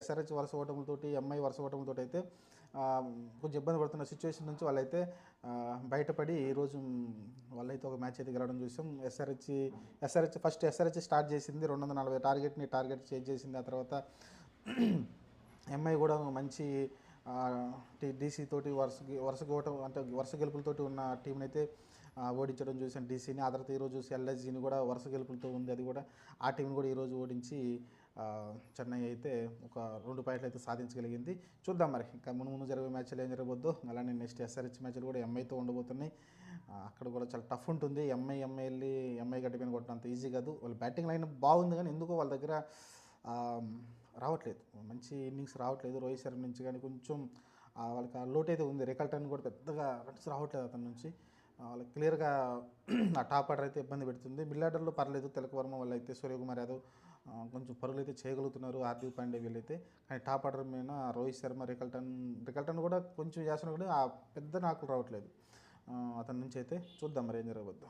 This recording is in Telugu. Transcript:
ఎస్ఆర్హెచ్ వరుస ఓటములతోటి, ఎంఐ వరుస ఓటములతోటి అయితే కొంచెం ఇబ్బంది పడుతున్న సిచ్యువేషన్ నుంచి వాళ్ళైతే బయటపడి ఈరోజు వాళ్ళైతే ఒక మ్యాచ్ అయితే గెలవడం చూసాం. ఎస్ఆర్హెచ్ స్టార్ట్ చేసింది 240 టార్గెట్ని చేంజ్ చేసింది. ఆ తర్వాత ఎంఐ కూడా మంచి డీసీ తోటి వరుస ఓటం అంటే వరుస గెలుపులతోటి ఉన్న టీంని అయితే ఓడించడం చూసాను డీసీని. ఆ తర్వాత ఈరోజు చూసి ఎల్ఎస్జీని కూడా వరుస గెలుపులతో ఉంది. అది కూడా ఆ టీంని కూడా ఈరోజు ఓడించి చెన్నై అయితే ఒక 2 పాయింట్లు అయితే సాధించగలిగింది. చూద్దాం మరి ఇంకా ముందు జరిగే మ్యాచ్లు ఏం జరగబోద్దో. అలానే నెక్స్ట్ ఎస్ఆర్హెచ్ మ్యాచ్లు కూడా ఎంఐతో ఉండబోతున్నాయి. అక్కడ కూడా చాలా టఫ్ ఉంటుంది. ఎంఐ గడ్డి పైన కొట్టడం అంత ఈజీ కాదు. వాళ్ళ బ్యాటింగ్ లైన్ బాగుంది కానీ ఎందుకో వాళ్ళ దగ్గర రావట్లేదు, మంచి ఇన్నింగ్స్ రావట్లేదు. రోహిత్ శర్మ నుంచి కానీ కొంచెం వాళ్ళకి ఆ లోటు అయితే ఉంది. రికల్టన్ కూడా పెద్దగా రన్స్ రావట్లేదు అతని నుంచి. వాళ్ళకి క్లియర్గా ఆ టాప్ ఆర్డర్ అయితే ఇబ్బంది పెడుతుంది. మిడిల్ ఆర్డర్లో పర్లేదు, తిలక్ వర్మ వాళ్ళు అయితే, సూర్యకుమార్ యాదవ్ కొంచెం పరుగులు అయితే చేయగలుగుతున్నారు, హార్దిక్ పాండే వీళ్ళైతే. కానీ టాప్ ఆర్డర్ మీద రోహిత్ శర్మ, రికల్టన్ కూడా కొంచెం చేస్తున్నా కూడా ఆ పెద్ద నాకులు రావట్లేదు అతని నుంచి అయితే. చూద్దాం మరి ఏం జరగబోద్దు.